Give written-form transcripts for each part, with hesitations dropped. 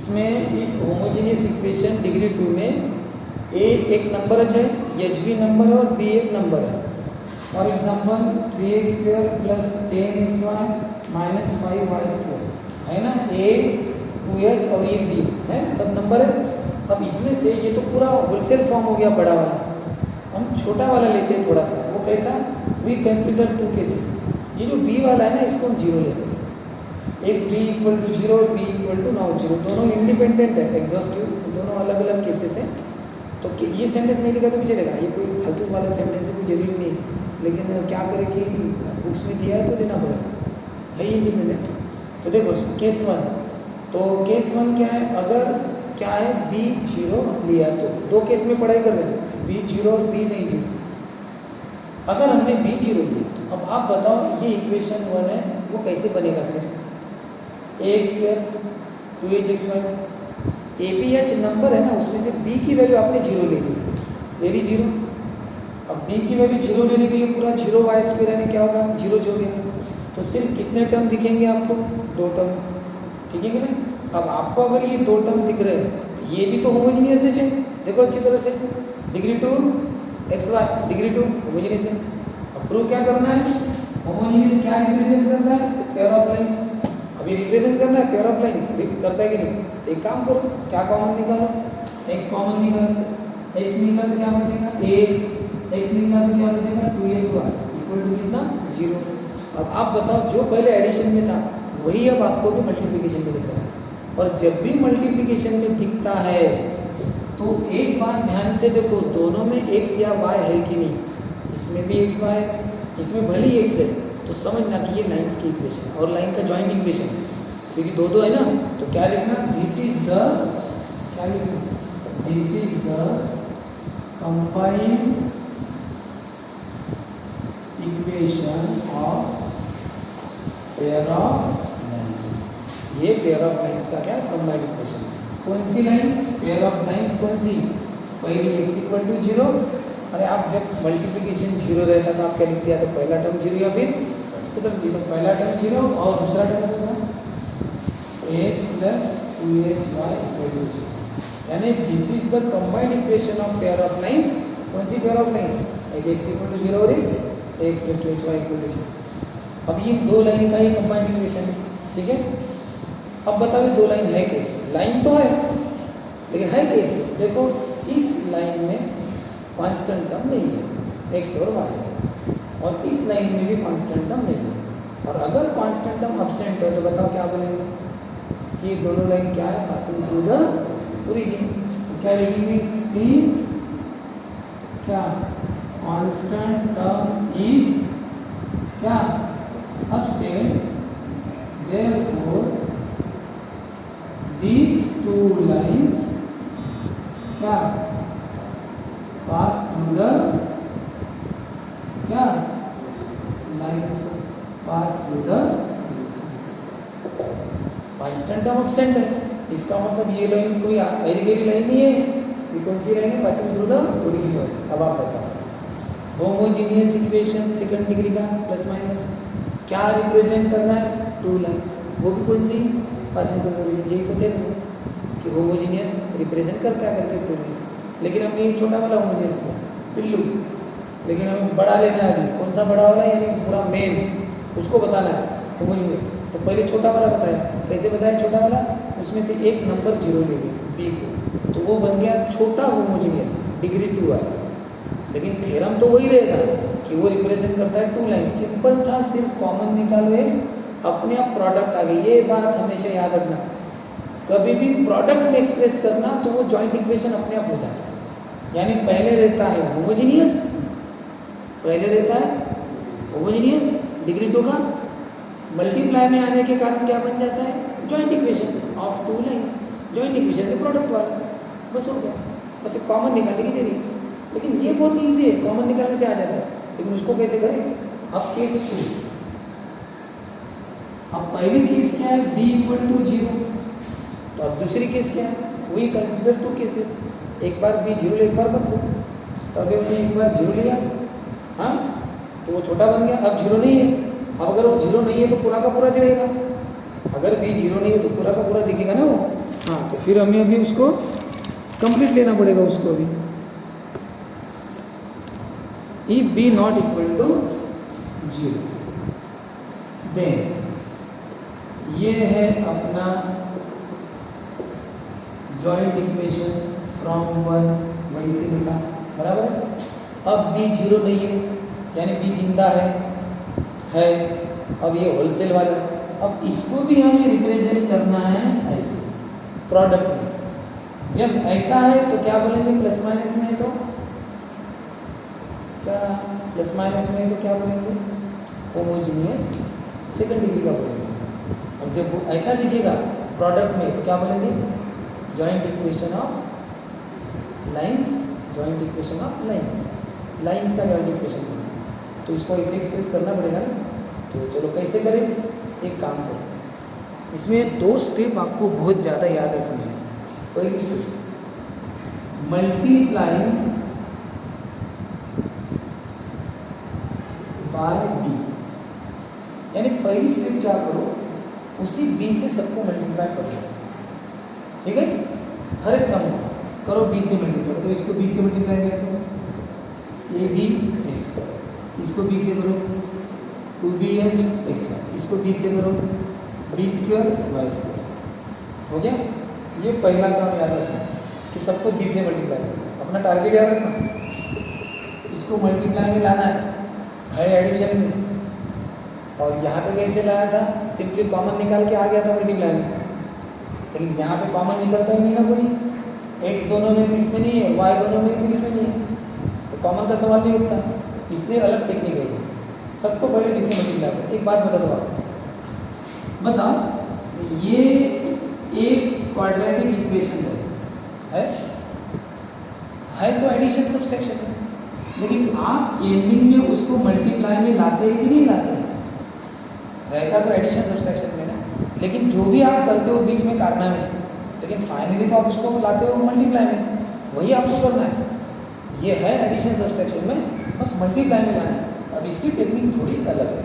इसमें इस homogeneous equation degree 2 में ए एक नंबर है, एच बी नंबर है और बी एक नंबर है। For example 3x² plus 10xy minus 5y² है ना, ए 2h और ये बी है, सब नंबर है। अब इसमें से ये तो पूरा होलसेल फॉर्म हो गया बड़ा वाला, हम छोटा वाला लेते हैं थोड़ा सा। वो कैसा, वी कंसिडर 2 केसेस। ये जो बी वाला है ना, इसको हम जीरो लेते हैं। एक बी इक्वल टू जीरो और B equal to not zero, दोनों इंडिपेंडेंट है, एग्जॉस्टिव, दोनों अलग अलग केसेस हैं। तो ये सेंटेंस नहीं लिखा तो भी चलेगा, ये कोई फालतू वाला सेंटेंस है, कोई जरूरी नहीं, लेकिन क्या करें कि बुक्स में दिया है तो लेना पड़ेगा, है इंडिपेंडेंट। तो देखो केस 1, तो केस 1 क्या है, अगर क्या है बी जीरो लिया तो दो केस में पढ़ाई कर रहे हैं, बी जीरो और बी नहीं जीरो। अगर हमने बी जीरो लिया, अब आप बताओ ये इक्वेशन 1 है, वो कैसे बनेगा फिर, ax² 2hxy, A B H number है ना, उसमें से बी की वैल्यू आपने जीरो ले ली, वेरी जीरो। अब बी की वैल्यू जीरो लेने के लिए पूरा जीरो y² यानी क्या होगा, जीरो हो गया। तो सिर्फ कितने टर्म दिखेंगे आपको, 2 टर्म, ठीक है कि नहीं। अब आपको अगर ये 2 टर्म दिख रहे हैं, तो ये भी तो होमोजीनियस है, देखो अच्छी तरह से, डिग्री 2 xy डिग्री 2 होमोजीनियस है। अब प्रूव क्या करना है, होमोजीनियस क्या रिप्रेजेंट करता है, पेयर ऑफ लाइंस। अभी रिप्रेजेंट करना है पेयर ऑफ लाइंस, करता है कि नहीं। तो एक काम करो, क्या कॉमन निकालो, x कॉमन निकालो, x निकाला तो क्या बचेगा ax, x निकाला तो क्या बचेगा 2hy इक्वल टू कितना, 0। अब आप बताओ जो पहले एडिशन में था वही अब आपको भी मल्टीप्लिकेशन में दिख रहा है। और जब भी मल्टीप्लिकेशन में दिखता है तो एक बात ध्यान से देखो, दोनों में x या y है कि नहीं। इसमें भी x y है, इसमें भले ही x है, तो समझना कि ये लाइंस की इक्वेशन है और लाइन का जॉइंट इक्वेशन है, क्योंकि दो है ना। तो क्या लिखना, दिस इज द, क्या लिखना, this is the combined equation of pair of lines. ये पेयर ऑफ लाइंस का क्या, कंबाइंड इक्वेशन। कौन सी लाइंस, पेयर ऑफ लाइंस कौन सी, पहली x इक्वल टू जीरो। अरे आप जब मल्टीप्लिकेशन जीरो रहता था, आप क्या लिखते हैं, तो पहला टर्म जीरो या फिर तो सब पहला टर्म जीरो और दूसरा टर्म कौन सा, x plus 2hy equal to zero. यानी this is the combined equation of pair of lines. कौन सी पेयर ऑफ लाइंस, एक x इक्वल टू जीरो और एक x plus 2hy equal to zero. अब ये दो लाइन का ही कंबाइंड इक्वेशन है, ठीक है। अब बताओ दो लाइन है कैसे, लाइन तो है लेकिन है कैसे, देखो इस लाइन में कांस्टेंट टर्म नहीं है, x और y है, और इस लाइन में भी कांस्टेंट टर्म नहीं है। और अगर कांस्टेंट टर्म अब्सेंट है तो बताओ क्या बोलेंगे कि दोनों लाइन क्या है, पासिंग थ्रू द ओरिजिन। तो क्या लिखेंगे, सिंस क्या कांस्टेंट टर्म इज क्या absent, therefore these two lines क्या pass through the क्या lines pass through the constant term absent है, इसका मतलब ये लाइन कोई आइडेंटिटी लाइन नहीं है, ये कौन सी लाइन है, पासिंग थ्रू द ओरिजिन। अब आप बताओ होमोजीनियस इक्वेशन सेकंड डिग्री का प्लस माइनस क्या रिप्रेजेंट कर रहा है, 2 लाइंस, वो भी कौन सी, पासिंग थ्रू द ओरिजिन। यही तो थे कि होमोजीनियस रिप्रेजेंट करता है करके 2 लाइंस। लेकिन हम ये छोटा वाला होमोजीनियस है पिल्लू, लेकिन हमें बड़ा लेना है अभी। कौन सा बड़ा वाला, यानी पूरा मेन, उसको बताना है होमोजीनियस। तो पहले छोटा वाला बताया, कैसे बताया छोटा वाला, उसमें से एक नंबर जीरो ले लिया बी को, तो वो बन गया छोटा होमोजीनियस डिग्री 2 वाला। लेकिन थ्योरम तो वही रहेगा कि वो रिप्रेजेंट करता है 2 लाइन। सिंपल था, सिर्फ कॉमन निकालो x, अपने आप प्रोडक्ट आ गई। ये बात हमेशा याद रखना, कभी भी प्रोडक्ट में एक्सप्रेस करना तो वो जॉइंट इक्वेशन अपने आप हो जाता है। यानी पहले रहता है होमोजीनियस, पहले रहता है होमोजीनियस डिग्री 2 का, मल्टीप्लाई में आने के कारण क्या बन जाता है, joint equation of 2 lines, joint equation में प्रोडक्ट वाला, बस हो गया। बस कॉमन निकालने की देरी। लेकिन ये बहुत ईजी है, कॉमन निकालने से आ जाता है, लेकिन उसको कैसे करें। अब केस 2, अब पहली केस क्या है, b इक्वल टू 0। तो अब दूसरी केस क्या है, वी कंसिडर 2 केसेस, एक बार b 0 ले, एक बार मत लो। तो अभी हमने एक बार 0 लिया, हाँ, तो वो छोटा बन गया। अब 0 नहीं है, अब अगर वो 0 नहीं है तो पूरा का पूरा चलेगा। अगर b 0 नहीं है तो पूरा का पूरा दिखेगा ना वो, हाँ, तो फिर हमें अभी उसको कंप्लीट लेना पड़ेगा उसको अभी। if b not equal to 0 then ये है अपना जॉइंट इक्वेशन फ्रॉम 1 वहीं से मिला, बराबर है। अब b 0 नहीं है, यानी b जिंदा है। अब ये होलसेल वाला है। अब इसको भी हमें रिप्रेजेंट करना है ऐसे प्रोडक्ट में। जब ऐसा है तो क्या बोलेंगे, प्लस माइनस में है तो क्या, प्लस माइनस में है तो क्या बोलेंगे, होमोजीनियस सेकंड डिग्री का बोलेंगे। और जब वो ऐसा दिखेगा प्रोडक्ट में तो क्या बोलेंगे, joint equation of lines, joint equation of lines, lines का जॉइंट इक्वेशन बोलेंगे। तो इसको ऐसे एक्सप्रेस करना पड़ेगा ना। तो चलो कैसे करें, एक काम करो, इसमें 2 स्टेप आपको बहुत ज़्यादा याद रखनी है। पहली स्टेप मल्टीप्लाइंग बाय बी, यानी पहली स्टेप क्या करो, उसी बी से सबको मल्टीप्लाई कर दो, ठीक है। हर एक काम करो बी से मल्टीप्लाई, तो इसको बी से मल्टीप्लाई करो, ए बी एक्स, इसको बी से करो 2bh एक्स, इसको बी से करो b स्क्वायर वाई स्क्वायर। हो गया। ये पहला काम याद रखना कि सबको b से मल्टीप्लाई करना, अपना टारगेट याद रखना, इसको मल्टीप्लाई में लाना है एडिशन में। और यहाँ पे कैसे लाया था, सिंपली कॉमन निकाल के आ गया था मल्टीप्लाई में, लेकिन यहाँ पे कॉमन निकलता ही नहीं ना कोई, x दोनों में तो इसमें नहीं है, y दोनों में तो इसमें नहीं है, तो कॉमन का सवाल नहीं उठता। इसलिए अलग टेक्निक है, सबको पहले b से मल्टीप्लाई करो। एक बात बता दो आपको, बताओ ये एक क्वाड्रेटिक इक्वेशन है तो एडिशन सब्सट्रैक्शन है, लेकिन आप एंडिंग में उसको मल्टीप्लाई में लाते हैं कि नहीं लाते हैं, रहता तो एडिशन सब्सट्रैक्शन में ना, लेकिन जो भी आप करते हो बीच में करना में, लेकिन फाइनली तो आप उसको लाते हो मल्टीप्लाई में, वही आपको करना है। ये है एडिशन सब्सट्रैक्शन में, बस मल्टीप्लाई में लाना है। अब इसकी टेक्निक थोड़ी अलग है,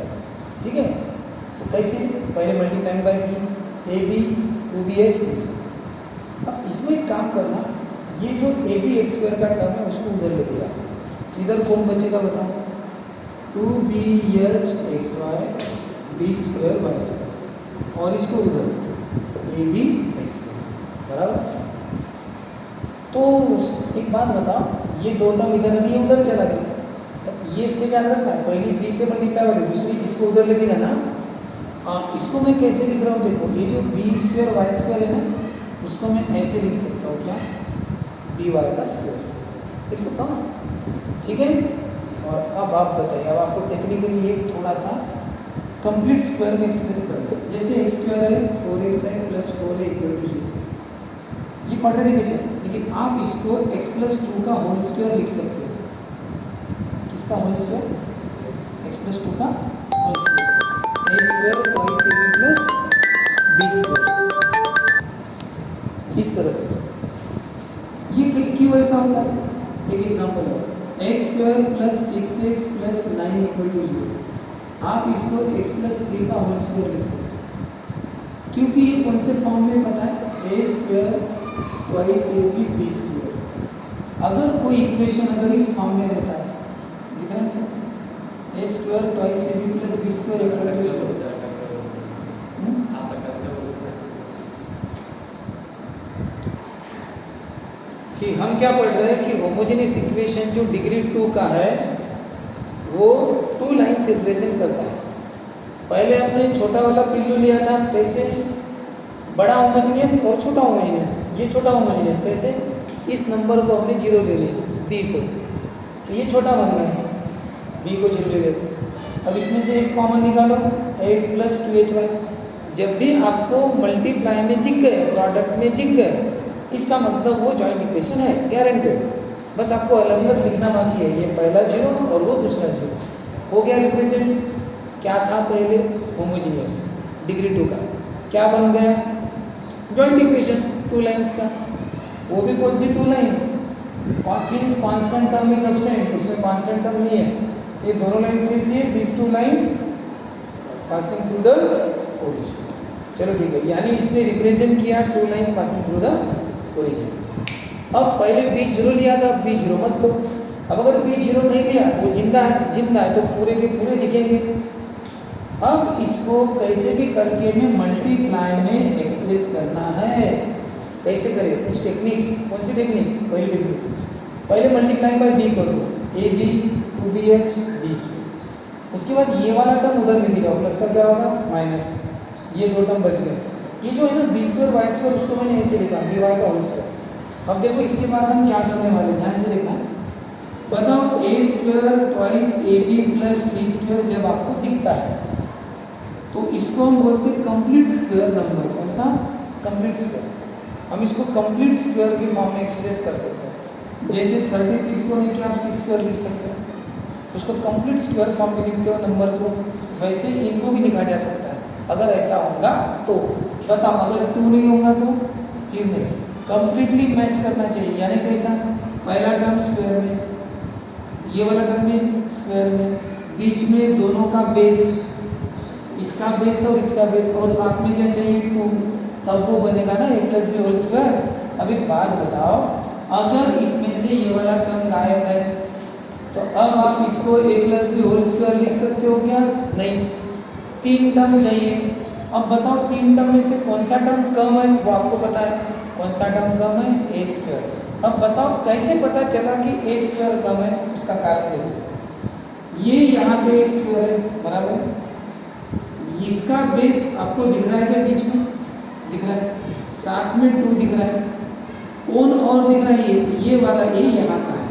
ठीक है। तो कैसे, पहले multiply by B, A B 2bh। अब इसमें एक काम करना, ये जो ए बी एक्स स्क्वायर का टर्म है उसको उधर ले दिया, इधर कौन बचेगा बताओ, 2bh X Y B square Y square, और इसको उधर ए बी एक्स स्क्वायर, बराबर। तो एक बात बताओ, ये 2 टर्म इधर नहीं है, उधर चला गया, ये स्टेप याद रखना है। पहली बी से मल्टीप्लाई वाली, दूसरी इसको उधर लेके जाना। इसको मैं कैसे लिख रहा हूँ देखो, ये जो बी स्क्वायर वाई स्क्वायर है ना, उसको मैं ऐसे लिख सकता हूँ, क्या, बी वाई का स्क्वायर लिख सकता हूँ ना, ठीक है। और अब आप बताइए, अब आपको टेक्निकली ये थोड़ा सा कंप्लीट स्क्वायर में एक्सप्रेस करना है। जैसे एक्स स्क्वायर है 4x है प्लस 4a इक्वल टू 0, ये क्वाड्रेटिक है, लेकिन आप इसको x प्लस 2 का होल स्क्वायर लिख सकते हो। किसका होल स्क्वायर, x प्लस 2 का whole square, a square Y से बी प्लस बी स्क्वायर, इस तरह से। ये क्यों ऐसा होता है, एक एग्जाम्पल है, X square plus 6x plus 9 equal to 0, आप इसको x प्लस 3 का होल स्क्वायर लिख सकते हो, क्योंकि ये कौन से फॉर्म में पता है, ए स्क्वायर वाई से बी बी स्क्वायर। अगर कोई इक्वेशन अगर इस फॉर्म में रहता है, लिख रहे हैं सर, ए स्क्वायर वाई से B plus B square equal to 0, कि हम क्या पढ़ रहे हैं कि होमोजेनियस इक्वेशन जो डिग्री 2 का है वो 2 लाइन से रिप्रेजेंट करता है। पहले हमने छोटा वाला पिल्लू लिया था, कैसे, बड़ा होमोजेनियस और छोटा होमोजेनियस। ये छोटा होमोजेनियस कैसे, इस नंबर को हमने 0 ले लिया, बी को, तो ये छोटा बन गया, बी को 0 ले लेते। अब इसमें से x कॉमन निकालो, x प्लस 2hy। जब भी आपको मल्टीप्लाई में दिख गए, प्रोडक्ट में दिख गए, इसका मतलब वो जॉइंट इक्वेशन है, गारंटेड। बस आपको अलग अलग लिखना बाकी है, ये पहला 0 और वो दूसरा 0 हो गया रिप्रेजेंट। क्या था पहले, होमोजीनियस डिग्री 2 का, क्या बन गया, जॉइंट इक्वेशन 2 लाइंस का। वो भी कौन सी 2 lines, since constant term is absent, उसमें कांस्टेंट टर्म नहीं है, ये दोनों लाइंस कैसी है, this 2 lines passing through the origin, चलो ठीक है, यानी इसने रिप्रेजेंट किया 2 line passing through the origin. अब पहले B0 लिया था, अब B0 मत लो। अब अगर B0 नहीं लिया तो जिंदा है तो पूरे के पूरे लिखेंगे। अब इसको कैसे भी करके में मल्टीप्लाई में एक्सप्रेस करना है। कैसे करें, कुछ टेक्निक्स। कौन सी टेक्निक? पहली टेक्निक, पहले मल्टीप्लाई बाय B कर दो, AB 2BH B2। उसके बाद ये वाला टर्म उधर लेके जाओ, प्लस का क्या होगा माइनस, ये 2 टर्म बच गए। ये जो है ना B2 Y2 उसको मैंने ऐसे लिखा BY का होल स्क्वायर। अब देखो इसके बाद हम क्या करने वाले, ध्यान से देखना। बताओ A² twice AB plus B² जब आपको दिखता है तो इसको हम बोलते हैं कंप्लीट स्क्वायर नंबर। कौन सा? Complete square. हम इसको कंप्लीट स्क्वायर के फॉर्म में एक्सप्रेस कर सकते हैं। जैसे 36 को लेके आप 6² लिख सकते हो, उसको कंप्लीट स्क्वायर फॉर्म में लिखते हो नंबर को, वैसे इनको भी लिखा जा सकता है अगर ऐसा होगा तो। बताओ अगर 2 नहीं होगा तो फिर नहीं, कंप्लीटली मैच करना चाहिए। यानी कैसा? पहला टर्म स्क्वायर में, ये वाला टर्म में स्क्वायर में, बीच में दोनों का बेस, इसका बेस और इसका बेस, और साथ में क्या चाहिए 2, तब वो बनेगा ना A plus B whole square. अब एक बात बताओ, अगर इसमें से ये वाला टर्म गायब है तो अब आप इसको A plus B whole square लिख सकते हो क्या? नहीं, 3 टर्म चाहिए। अब बताओ 3 टर्म में से कौन सा टर्म कम है, वो आपको पता है। कौन सा टर्म कम है? A²। अब बताओ कैसे पता चला कि A² कम है? उसका कारण देखो, ये यहाँ पे A² है बराबर, इसका बेस आपको दिख रहा है क्या? बीच में दिख रहा है, साथ में 2 दिख रहा है, कौन और दिख रहा है? ये वाला A यहाँ का है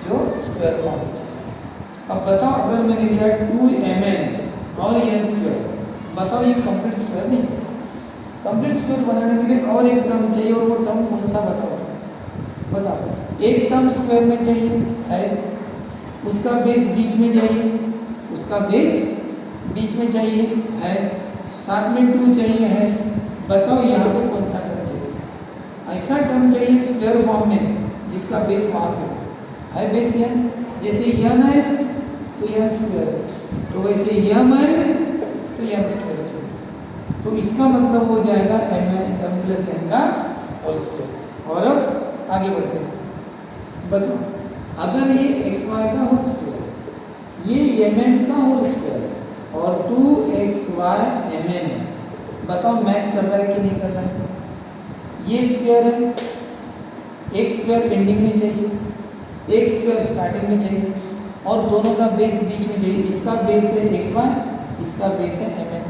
जो स्क्वायर फॉर्म में चाहिए। अब बताओ अगर मैंने लिया 2mn और n², बताओ ये कंप्लीट स्क्वायर नहीं है। कंप्लीट स्क्वायर बनाने के लिए और एक टर्म चाहिए, और वो टर्म कौन सा बताओ। एक टर्म स्क्वायर में चाहिए है, उसका बेस बीच में चाहिए, उसका बेस बीच में चाहिए है, साथ में 2 चाहिए है। बताओ यहाँ पे कौन सा टर्म चाहिए? ऐसा टर्म चाहिए स्क्वायर फॉर्म में जिसका बेस वहाँ पे है, बेस n। जैसे n है तो n², तो वैसे m है तो m² चाहिए। तो इसका मतलब हो जाएगा m प्लस n का होल स्क्वायर। और अब आगे बढ़ते हैं। बताओ अगर ये xy का होल स्क्वायर, ये mn का होल स्क्वायर और 2xy mn है, बताओ मैच कर रहा है कि नहीं कर रहा है? ये स्क्वायर है, x² एंडिंग में चाहिए, x² स्टार्टिंग में चाहिए, और दोनों का बेस बीच में चाहिए। इसका बेस है xy, इसका बेस है mn,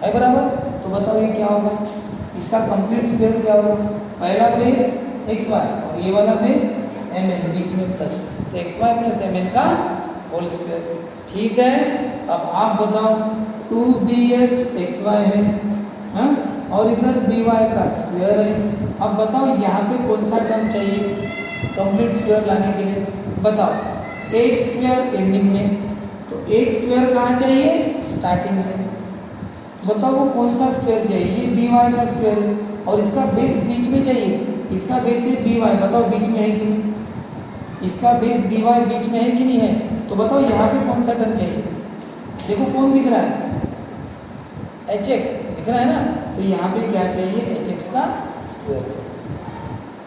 है बराबर। तो बताओ ये क्या होगा? इसका कंप्लीट स्क्वायर क्या होगा? पहला बेस xy और ये वाला बेस mn, बीच में प्लस, तो xy प्लस mn का होल स्क्वायर। ठीक है, अब आप बताओ 2bh xy है, हाँ? और इधर by का स्क्वायर है। अब बताओ यहाँ पे कौन सा टर्म चाहिए कंप्लीट स्क्वायर लाने के लिए? बताओ x² एंडिंग में, तो x² कहाँ चाहिए? स्टार्टिंग में। बताओ वो कौन सा स्क्वायर चाहिए? ये by का स्क्वायर है, और इसका बेस बीच में चाहिए, इसका बेस है by। बताओ बीच में है कि नहीं? इसका बेस by बीच में है कि नहीं है? तो बताओ यहाँ पे कौन सा टर्म चाहिए? देखो कौन दिख रहा है? hx दिख रहा है ना, तो यहाँ पे क्या चाहिए? hx का स्क्वायर चाहिए।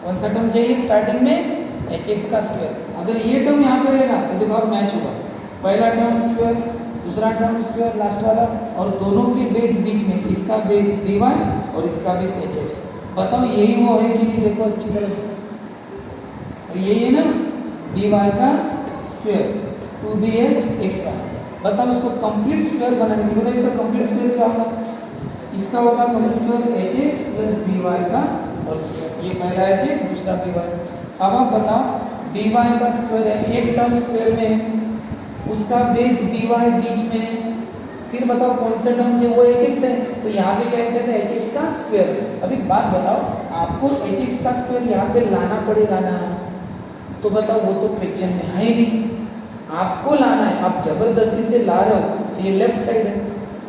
कौन सा टर्म चाहिए स्टार्टिंग में? hx का स्क्वायर। अगर ये टर्म यहाँ पे रहेगा तो देखो अब मैच होगा, पहला टर्म स्क्वायर, दूसरा टर्म स्क्वायर, लास्ट वाला, और दोनों के बेस बीच में, इसका बेस by और इसका बेस hx। बताओ यही वो है कि नहीं? देखो अच्छी तरह से, और यही है ना by का स्क्वायर 2bh xy। बताओ इसको कंप्लीट स्क्वायर बनाने के लिए, बताओ इसका कंप्लीट स्क्वायर क्या होगा? इसका होगा complete square hx plus by का होल स्क्वायर। ये पहला hx, दूसरा by। अब आप बताओ by का स्क्वायर है, एक टर्म स्क्वायर में है, उसका बेस by बीच में है, फिर बताओ कौन सा टर्म जो वो hx है, तो यहाँ पे क्या चाहिए? hx का स्क्वायर। अब एक बात बताओ, आपको hx का स्क्वायर यहाँ पे लाना पड़ेगा ना, तो बताओ वो तो फ्रैक्शन में है ही नहीं, आपको लाना है। आप जबरदस्ती से ला रहे हो तो ये लेफ्ट साइड है,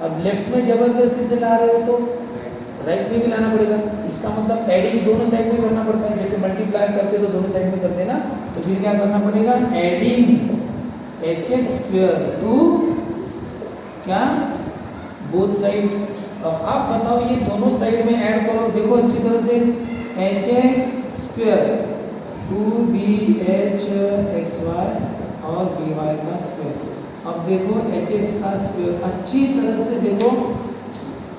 अब लेफ्ट में जबरदस्ती से ला रहे हो तो राइट में भी लाना पड़ेगा। इसका मतलब एडिंग दोनों साइड में करना पड़ता है। जैसे मल्टीप्लाई करते तो दोनों साइड में करते हैं ना, तो फिर क्या करना पड़ेगा? एडिंग hx² टू क्या बोथ साइड्स, अब आप बताओ ये दोनों साइड में ऐड करो, देखो अच्छी तरह से, एच एक्स स्क्वायर 2bh(xy) और by का स्क्वायर। अब देखो एच एक्स का स्क्वायर अच्छी तरह से देखो,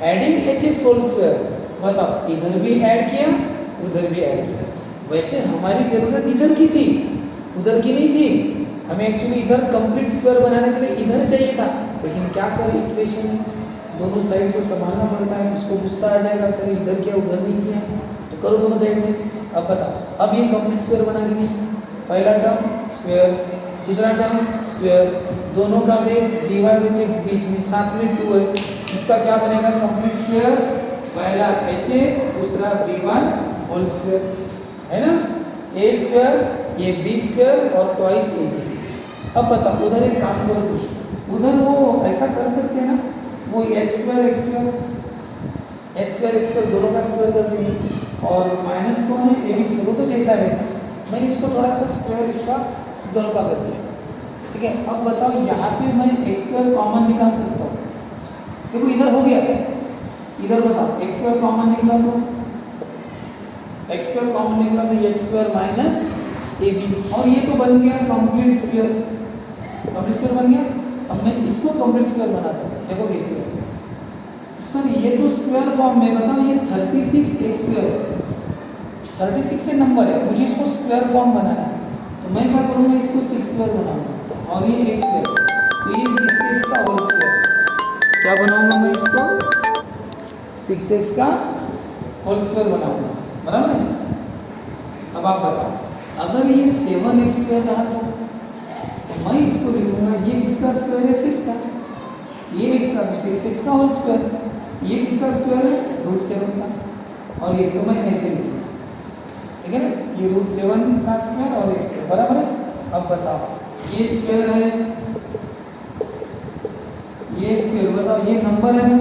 adding H X whole square, बताओ इधर भी ऐड किया उधर भी ऐड किया। वैसे हमारी ज़रूरत इधर की थी, उधर की नहीं थी। हमें एक्चुअली इधर कंप्लीट स्क्वायर बनाने के लिए इधर चाहिए था, लेकिन क्या करें, इक्वेशन है, दोनों साइड को संभालना पड़ता है। उसको गुस्सा आ जाएगा, सर इधर किया उधर नहीं किया, तो करो दोनों साइड में। अब बताओ, अब ये कंप्लीट स्क्वायर बना के नहीं, पहला टर्म स्क्वायर, दूसरा टर्म स्क्वायर, दोनों का बेस dy विच x बीच में, साथ में 2 है, इसका क्या बनेगा कंप्लीट स्क्वायर, पहला एच एक्स दूसरा by होल स्क्वायर, है ना, ए स्क्वायर ये बी स्क्वायर और ट्वाइस ए बी। अब बताओ उधर एक काम करो, कुछ उधर वो ऐसा कर सकते हैं ना, वो एच स्क्वायर एक्स स्क्वायर दोनों का स्क्वायर कर देंगे, और माइनस कौन है, ए बी स्क्वायर, वो तो जैसा है वैसा, मैंने इसको थोड़ा सा स्क्वायर इसका दोनों का कर दिया, ठीक है। अब बताओ यहाँ पे मैं एक्स स्क्वायर कॉमन निकाल सकता हूँ, देखो इधर हो गया, इधर बताओ एक्स स्क्वायर कॉमन निकला तो एक्स स्क्वायर कॉमन निकला तो H square minus A B, और ये तो बन गया कंप्लीट स्क्वायर, कंप्लीट स्क्वायर बन गया। अब मैं इसको कंप्लीट स्क्वायर बनाता हूँ, देखो कैसे है सर, ये तो स्क्वायर फॉर्म में, बताओ ये 36 एक्स स्क्वायर, 36 से नंबर है, मुझे इसको स्क्वायर फॉर्म बनाना है, तो मैं क्या करूँगा, इसको 6 स्क्वायर बनाऊंगा, और ये एक्स स्क्वायर, तो ये 6x का होल स्क्वायर, क्या बनाऊंगा मैं इसको 6x का होल स्क्वायर बनाऊंगा, बराबर है। अब आप बताओ अगर ये 7x स्क्वायर रहा तो मैं इसको लिखूंगा, ये किसका स्क्वायर है, 6 का, ये x का, तो 6x का होल स्क्वायर, ये किसका स्क्वायर है, √7 का, और ये तो मैं ऐसे लिखूंगा, ठीक है ना, ये √7 का स्क्वायर और x स्क्वायर, बराबर है। अब बताओ ये स्क्वायर है, ये स्क्वायर, बताओ ये नंबर है ना,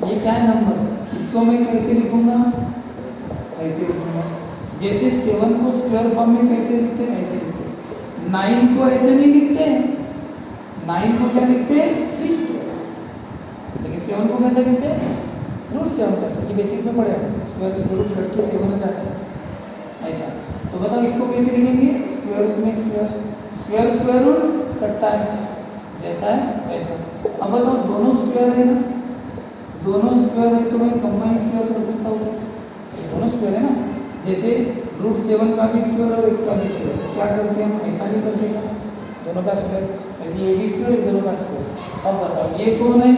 ये क्या है नंबर, इसको मैं कैसे लिखूंगा, ऐसे लिखूंगा, जैसे 7 को स्क्वायर फॉर्म में कैसे लिखते हैं, ऐसे लिखते हैं। 9 को ऐसे नहीं लिखते हैं, 9 को क्या लिखते हैं, 3 स्क्वायर, लेकिन 7 को कैसे लिखते हैं, √7 कैसे, ये बेसिक में पढ़े स्क्वायर स्क्वायर रूट कट के 7 हो जाता है ऐसा। तो बताओ इसको कैसे लिखेंगे, स्क्वायर रूट में स्क्वायर, स्क्वायर स्क्वायर रूट कटता है जैसा है वैसा। अब बताओ दोनों स्क्वायर है ना, दोनों स्क्वायर है तो मैं कंबाइन स्क्वायर कर सकता हूँ, दोनों स्क्वायर है ना, जैसे √7 का भी स्क्वायर और x का भी स्क्वायर, तो क्या करते हैं हम, ऐसा नहीं करते क्या, दोनों का स्क्वायर, ऐसे ये भी स्क्वायर दोनों का स्क्वायर। अब बताओ ये कौन है,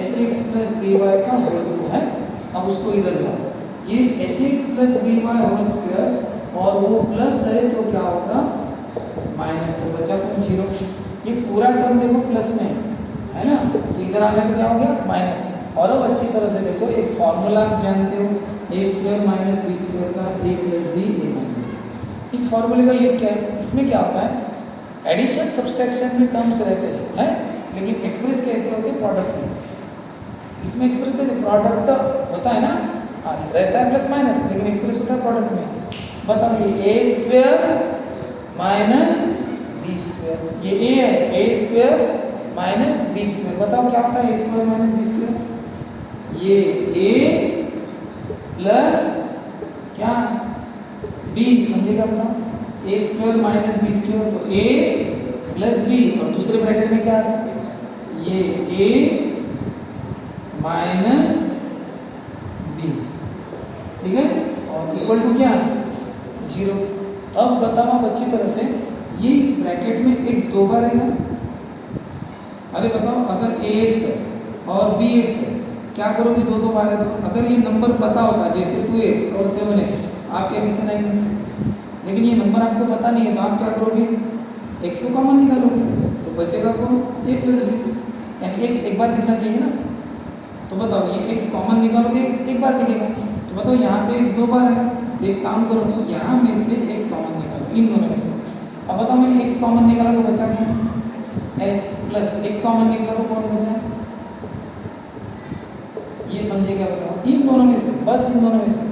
H X plus B Y का होल स्क्वायर है। अब उसको इधर लाओ, ये H X plus B Y whole square और वो प्लस है तो क्या होगा माइनस, तो बचा कौन, 0, ये पूरा टर्म देखो प्लस में है ना, तो इधर आने तो क्या हो गया माइनस। और अब अच्छी तरह से देखो, एक फॉर्मूला आप जानते हो, ए स्क्वायर माइनस बी स्क्वायर का ए प्लस बी ए माइनस, इस फॉर्मूले का यूज क्या है, इसमें क्या होता है, एडिशन सब्सट्रैक्शन में टर्म्स रहते हैं, लेकिन एक्सप्रेस कैसे होते हैं, प्रोडक्ट में, इसमें एक्सप्रेस होते हैं प्रोडक्ट होता है ना, रहता है प्लस माइनस, लेकिन एक्सप्रेस होता है प्रोडक्ट में। बताओ ये ए स्क्वायर माइनस बी स्क्वायर, ये ए है, ए स्क्वायर माइनस बी स्क्वायर, बताओ क्या होता है ए स्क्वायर माइनस बी स्क्वायर, ये ए प्लस क्या बी, समझेगा अपना, ए स्क्वायर माइनस बी स्क्वायर, तो ए प्लस बी, और दूसरे ब्रैकेट में क्या आता है, ये ए माइनस बी, ठीक है, और इक्वल टू क्या 0। अब बताओ आप अच्छी तरह से, ये इस ब्रैकेट में x 2 बार है ना, अरे बताओ अगर ax है और bx है, क्या करोगे, 2 बार है, तो अगर ये नंबर पता होता जैसे 2x और 7x, आप क्या लिखते 9x, लेकिन ये नंबर आपको पता नहीं है, तो आप क्या करोगे, x को कॉमन निकालोगे, तो बचेगा कौन, a प्लस बी, यानी x एक बार दिखना चाहिए ना, तो बताओ ये x कॉमन निकालोगे एक बार दिखेगा, तो बताओ यहाँ पे x 2 बार है, तो एक काम करो, यहाँ में से x कॉमन निकालो, इन दोनों में से। अब बताओ मैंने x कॉमन निकाला तो बचा कौन, h प्लस x कॉमन निकला तो कौन बचा, ये समझे क्या, बताओ इन दोनों में से, बस इन दोनों में से,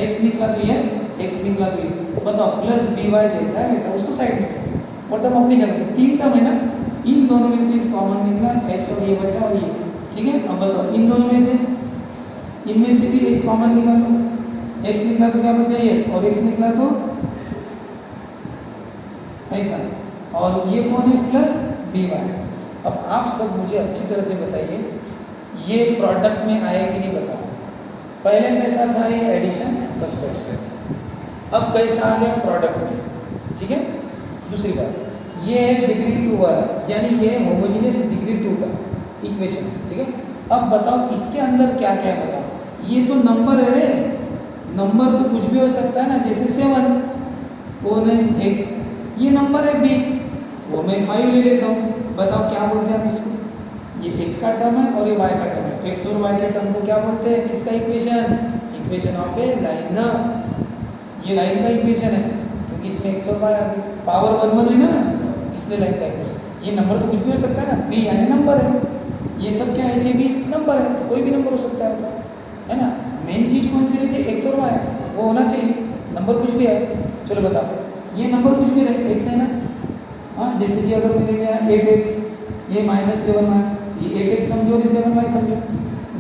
x निकला तो h, x निकला तो ये, बताओ प्लस बी वाई जैसा है वैसा, उसको साइड में करो, मतलब अपनी जगह 3 टर्म है ना, इन दोनों में से x कॉमन निकला, h और ये बचा और ये, ठीक है। अब बताओ इन दोनों में से इनमें से भी x कॉमन निकालो, x निकला तो क्या बचा h और x निकला तो ऐसा, और ये कौन है प्लस बी वाई। अब आप सब मुझे अच्छी तरह से बताइए ये प्रोडक्ट में आया कि नहीं बताओ। पहले कैसा था ये एडिशन सब्सट्रैक्शन, अब कैसा आ गया प्रोडक्ट में, ठीक है। दूसरी बात ये है डिग्री 2 वाला, यानी ये होमोजेनियस डिग्री 2 का इक्वेशन, ठीक है। अब बताओ इसके अंदर क्या क्या है बताओ। ये तो नंबर है रे, नंबर तो कुछ भी हो सकता है ना, जैसे 7 कौन है x, ये नंबर है b, वो मैं 5 ले लेता हूँ। बताओ क्या बोलते हैं आप इसको, ये x का टर्म है और ये y का टर्म है, x और y के टर्म को क्या बोलते हैं, किसका equation, equation of A line ना, ये लाइन का इक्वेशन है क्योंकि इसमें x और y आ गई, पावर 1 1 है ना, इसलिए लाइन का इक्वेशन। ये नंबर तो कुछ भी हो सकता है ना, b यानी नंबर है, ये सब क्या है जी b नंबर है, तो कोई भी नंबर हो सकता है ना। मेन चीज कौन सी रहती है, x और y, वो होना चाहिए, नंबर कुछ भी है। चलो बताओ ये नंबर कुछ भी रहे x है ना, हाँ जैसे कि अगर मैंने लिया 8x, ये -7y, ये 8x समझो ये 7y समझो,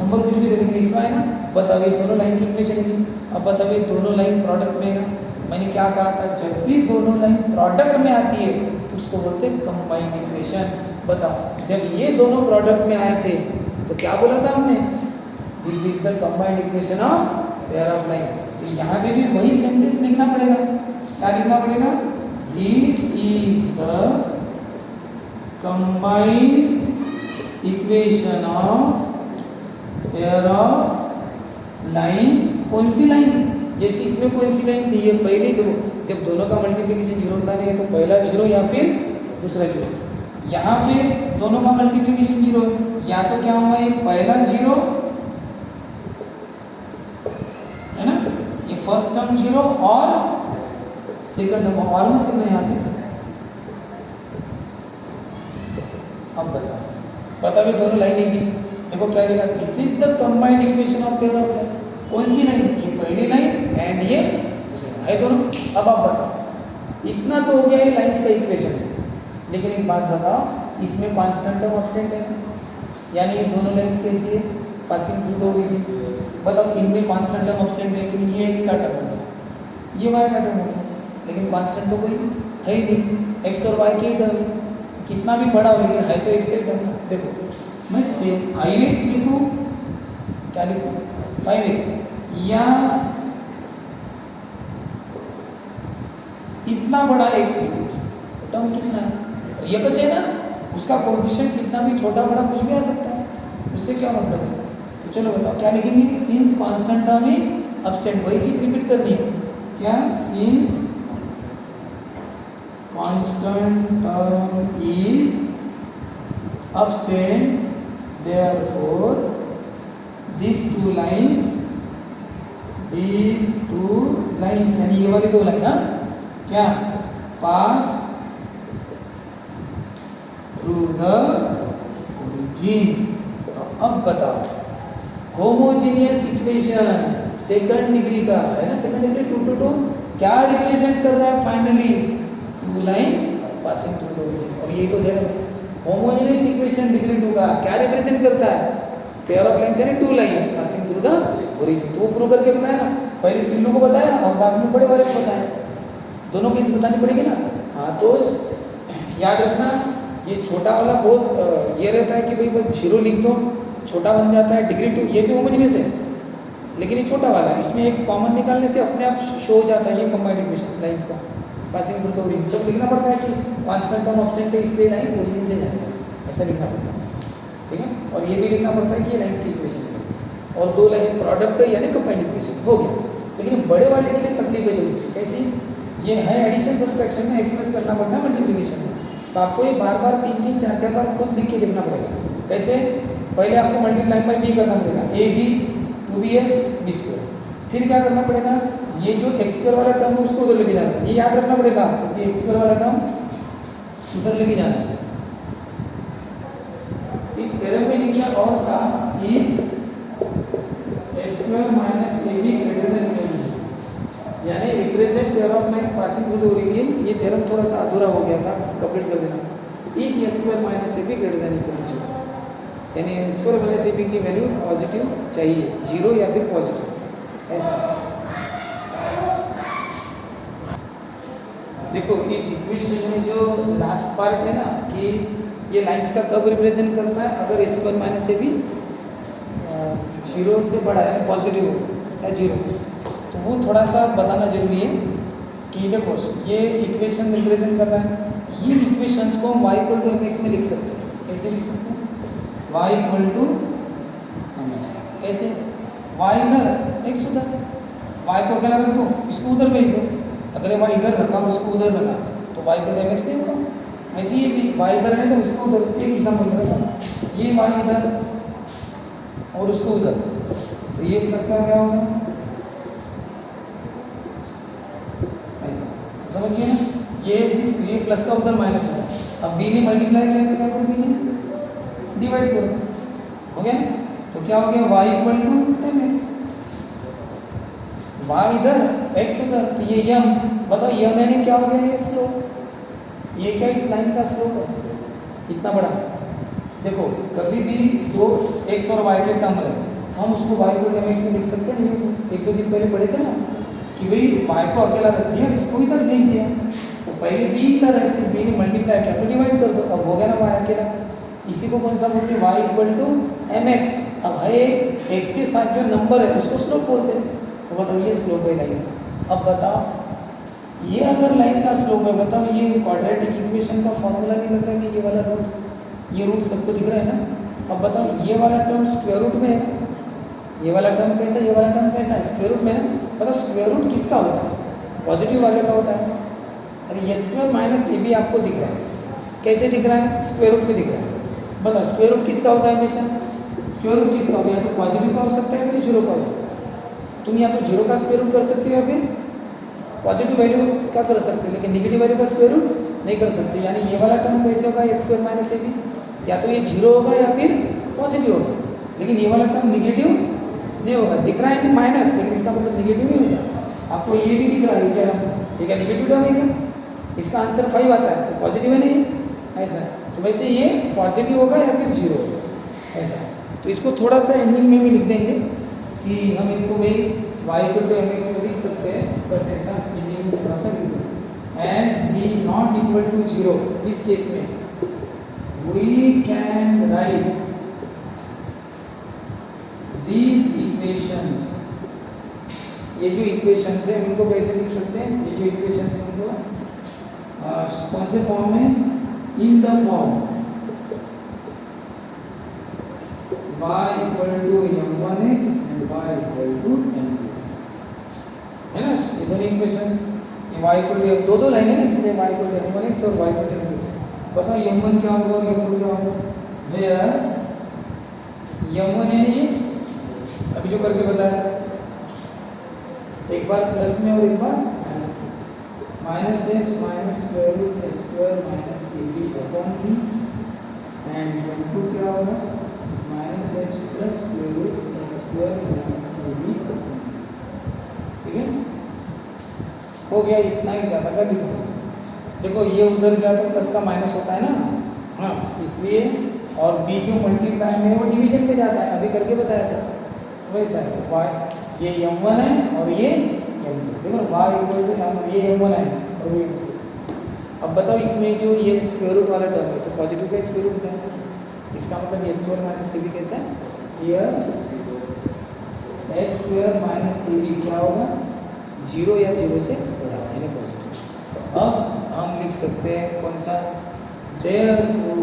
नंबर कुछ भी रहे लेकिन x y है ना। बताओ ये दोनों लाइन की इक्वेशन है। अब बताओ ये दोनों लाइन प्रोडक्ट में है ना, मैंने क्या कहा था, जब भी दोनों लाइन प्रोडक्ट में आती है तो उसको बोलते हैं कंबाइंड इक्वेशन। बताओ जब ये दोनों प्रोडक्ट में आए थे तो क्या बोला था हमने, this is the combined equation of pair of lines. तो यहाँ पे भी वही सेंटेंस लिखना पड़ेगा, क्या लिखना पड़ेगा, this is the combined equation of pair of lines. कौन सी लाइंस, जैसे इसमें कौन सी लाइन थी, ये पहले दो, जब दोनों का मल्टीप्लिकेशन 0 होता नहीं है तो पहला 0 या फिर दूसरा 0। यहाँ पे दोनों का मल्टीप्लिकेशन 0, या तो क्या होगा ये पहला 0 है ना, ये फर्स्ट टर्म 0 और सेकंड टर्म, और मत करना यहाँ पे। अब बताओ ये दोनों लाइनें की, देखो क्या लिखा, this is the combined equation of pair of lines. कौन सी लाइन, ये पहली लाइन एंड ये दूसरी लाइन है दोनों। अब आप बताओ, इतना तो हो गया ये लाइंस का इक्वेशन है, लेकिन एक बात बताओ, इसमें कांस्टेंट टर्म एब्सेंट है, यानी ये दोनों लाइंस कैसी है, पासिंग थ्रू द ओरिजिन। बताओ इनमें कांस्टेंट टर्म एब्सेंट है, लेकिन ये x का टर्म हो गया, ये y का टर्म हो गया, लेकिन कांस्टेंट तो कोई है ही नहीं, x और y की टर्म है, कितना भी बड़ा हो लेकिन है तो x का टर्म है। देखो मैं सेम 5x लिखूँ, क्या लिखूँ 5x, या इतना बड़ा x लिखूँ, टर्म कितना है, रियल है ना, उसका कोएफिशिएंट कितना भी छोटा बड़ा कुछ भी आ सकता है, उससे क्या मतलब है। तो चलो बताओ क्या लिखेंगे, since constant term is absent, वही चीज रिपीट करनी है क्या, since constant term is absent therefore these two lines यानी ये वाली दो लाइन ना क्या, पास थ्रू द ओरिजिन। तो अब बताओ होमोजीनियस इक्वेशन सेकंड डिग्री का है ना, सेकंड डिग्री 2 to 2 क्या रिप्रेजेंट कर रहा है, finally 2 lines passing through the origin. और ये तो देखो होमोजेनियस इक्वेशन डिग्री 2 का क्या रिप्रेजेंट करता है, पेयर ऑफ लाइंस यानी 2 lines passing through the origin. तो वो प्रूव करके बताया ना, पहले पिल्लू को बताया और बाद में बड़े वाले को बताया, दोनों केस बतानी पड़ेगी ना। हाँ तो याद रखना, ये छोटा वाला बहुत ये रहता है कि भाई बस 0 लिख दो छोटा बन जाता है, डिग्री 2 ये भी होमोजेनियस है लेकिन ये छोटा वाला है, इसमें एक कॉमन निकालने से अपने आप शो हो जाता है ये कंबाइंड इक्वेशन लाइंस का पासिंग थ्रू द ओरिजिन। सब लिखना पड़ता है कि कांस्टेंट टर्म एब्सेंट है इसलिए लाइन ओरिजिन से जाने वाली, ऐसा लिखना पड़ता है, ठीक है। और ये भी लिखना पड़ता है कि ये लाइंस की इक्वेशन है और 2 लाइन प्रोडक्ट यानी कंबाइंड इक्वेशन हो गया। लेकिन बड़े वाले के लिए तकलीफ है थोड़ी सी, कैसी, ये है एडिशन सब्सट्रैक्शन में एक्सप्रेस करना पड़ता है मल्टीप्लिकेशन में, तो आपको ये बार बार 3 4 बार खुद लिख के देखना पड़ेगा। कैसे, पहले आपको मल्टीप्लाई बाई बी करना पड़ेगा, ए बी 2bh बी स्क्वायर, फिर क्या करना पड़ेगा, ये जो एक्स स्क्वायर वाला टर्म है उसको उधर लेके जाना है, ये याद रखना पड़ेगा कि एक्स स्क्वायर वाला टर्म उधर लेके जाना है। इस थ्योरम में लिखा और था if a square minus ab greater than b, यानी represent pair of lines passing through the origin. ये थ्योरम थोड़ा सा अधूरा हो गया था, कंप्लीट कर देना। If a square minus ab greater than equal to 0, यानी स्क्वायर माइनस ए बी की वैल्यू पॉजिटिव चाहिए, जीरो या फिर पॉजिटिव ऐसा। देखो इस इक्वेशन में जो लास्ट पार्ट है ना कि ये लाइंस का कब रिप्रेजेंट करता है, अगर A square minus A B zero से बड़ा है पॉजिटिव हो या जीरो, तो वो थोड़ा सा बताना जरूरी है कि देखो ये इक्वेशन रिप्रेजेंट कर रहा है, ये इक्वेशंस को हम y इक्वल टू mx में लिख सकते हैं। कैसे लिख सकते हैं? y equal to mx। कैसे? y इधर x उधर, y को अकेला रख दो, इसको उधर भेज दो। अगर y इधर रखा और इसको उधर रखा तो y इक्वल टू mx नहीं होगा। ऐसे ही भी y इधर है तो इसको उधर, एक एग्जाम्पल रखा, ये y इधर और उसको उधर, तो ये प्लस का क्या होगा? ऐसा समझिए ना, ये प्लस का उधर माइनस होगा। अब b ने मल्टीप्लाई किया तो क्या करो, b ने डिवाइड करो, हो गया। तो क्या हो गया? y equal to mx, y इधर x उधर, तो ये यम, बताओ यम यानी क्या हो गया? ये स्लोप, ये क्या इस लाइन का स्लोप है इतना बड़ा। देखो कभी भी दो x और y के टर्म रहे तो हम उसको y को mx में लिख सकते हैं। एक दो दिन पहले पढ़े थे ना कि भाई y को अकेला रख दिया, इसको इधर भेज दिया, तो पहले b इधर है, फिर b ने मल्टीप्लाई किया तो डिवाइड कर दो, अब हो गया ना y अकेला। इसी को कौन सा बोलते हैं? y equal to mx। अब है x के साथ जो नंबर है उसको स्लोप बोलते हैं। तो बताओ ये स्लोप है लाइन का। अब बताओ ये अगर लाइन का स्लोप है, बताओ ये क्वाड्रेटिक इक्वेशन का फॉर्मूला नहीं लग रहा है कि ये वाला रूट, ये रूट सबको दिख रहा है ना। अब बताओ ये वाला टर्म स्क्वायर रूट में है, ये वाला टर्म कैसा है, ये वाला टर्म कैसा है? स्क्वायर रूट में ना। बताओ स्क्वायर रूट किसका होता है? पॉजिटिव वाले का होता है। अरे ये स्क्वायर माइनस ए बी आपको दिख रहा है, कैसे दिख रहा है? स्क्वायर रूट में दिख रहा है। बताओ स्क्वायर रूट किसका होता है? हमेशा स्क्वायर रूट किसका होता है? या तो पॉजिटिव का हो सकता है, फिर जीरो का हो सकता है। तुम या तो जीरो का स्क्वायर रूट कर सकते हो या फिर पॉजिटिव वैल्यू का कर सकते हो, लेकिन निगेटिव वैल्यू का स्क्वायर रूट नहीं कर सकते। यानी ये वाला टर्म कैसे होगा? X square minus A B, या तो ये जीरो होगा या फिर पॉजिटिव होगा, लेकिन ये वाला टर्म निगेटिव नहीं होगा। दिख रहा है कि माइनस, लेकिन इसका मतलब निगेटिव नहीं होगा। आपको ये भी दिख रहा है क्या? ये क्या निगेटिव टर्म है क्या? इसका आंसर 5 आता है, तो पॉजिटिव है नहीं ऐसा। तो वैसे ये पॉजिटिव होगा या फिर जीरो होगा ऐसा। तो इसको थोड़ा सा एंडिंग में भी लिख देंगे कि हम इनको भाई y इक्वल टू mx में लिख सकते हैं, बस ऐसा एंडिंग में थोड़ा सा लिख दें। As b not equal to zero, इस केस में we can write these equations, ये जो इक्वेशंस है उनको कैसे लिख सकते हैं? ये जो इक्वेशंस है उनको कौन से फॉर्म में? In the form y equal to m1x and y equal to m2x, है ना। ये दोनों इक्वेशन, ये y इक्वल टू दो लाइन है ना, इसलिए y इक्वल टू m1x और y इक्वल टू m2x। बताओ m1 क्या होगा और m2 क्या होगा? वेयर m1 यानी ये अभी जो करके बताया, एक बार प्लस में और एक बार माइनस में, minus H minus square root H square minus A B upon B, and m2 क्या होगा? Minus H plus square root H square minus A B upon B. ठीक है, हो गया। इतना ही ज़्यादा का लिख दो। देखो ये उधर गया तो प्लस का माइनस होता है ना, हाँ इसलिए, और बी जो मल्टीप्लाई में वो डिवीजन पे जाता है, अभी करके बताया था वैसा है। y ये m1 है और ये m2, देखो y इक्वल टू ये m1 है और ये m2। अब बताओ इसमें जो ये स्क्वायर रूट वाला टर्म है तो पॉजिटिव का स्क्वायर रूट क्या है? इसका मतलब ये स्क्वायर माइनस ए बी कैसा है? ये X square minus A B क्या होगा? जीरो या जीरो से बड़ा यानी पॉजिटिव। तो अब हम लिख सकते हैं कौन सा? देयरफॉर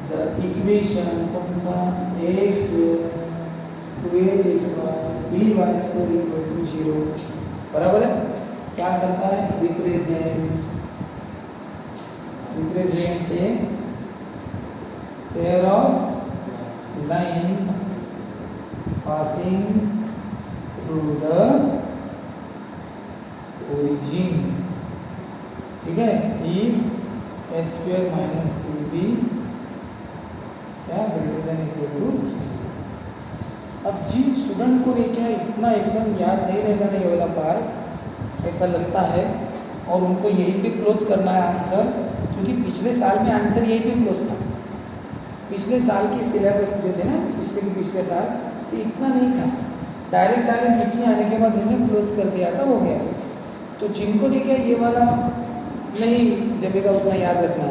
द इक्वेशन कौन सा? A square 2hxy by square equal to zero, बराबर है। क्या करता है? Represents a pair of lines passing through the origin. ठीक है, if H square minus A B क्या ग्रेटर देन इक्वल टू। अब जिन स्टूडेंट को क्या इतना एकदम याद नहीं रहेगा ना ये वाला पार्ट, ऐसा लगता है, और उनको यही पे क्लोज करना है आंसर, क्योंकि पिछले साल में आंसर यही पे क्लोज था। पिछले साल की सिलेबस जो थे ना, पिछले साल, तो इतना नहीं था। डायरेक्ट इतने आने के बाद उन्होंने क्लोज कर दिया था, हो गया। तो जिनको नहीं क्या ये वाला नहीं जमेगा उतना याद रखना,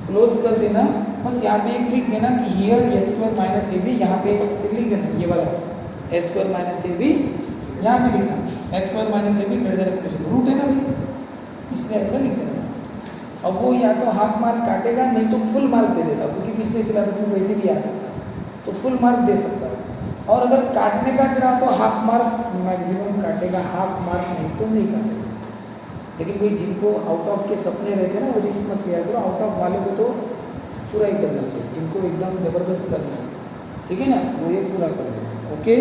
क्लोज कर देना। बस यहाँ पे एक लिख देना कि here H square minus A B, यहाँ पे सिर्फ लिख देना ये वाला H square minus A B, यहाँ पे लिखना H square minus A B greater than root है ना भाई, इसलिए ऐसा लिख देना। अब वो या तो हाफ मार्क काटेगा, नहीं तो फुल मार्क दे देगा, क्योंकि पिछले सिलेबस में वैसे भी आता था, तो फुल मार्क दे सकता है। और अगर काटने का चला तो हाफ मार्क मैक्सिमम काटेगा, हाफ मार्क नहीं तो नहीं काटेगा। लेकिन भाई जिनको आउट ऑफ के सपने रहते हैं ना, वो रिस्क मत लिया करो, आउट ऑफ वालों को तो पूरा ही करना चाहिए, जिनको एकदम ज़बरदस्त करना है, ठीक है ना, वो ये पूरा कर देना। ओके।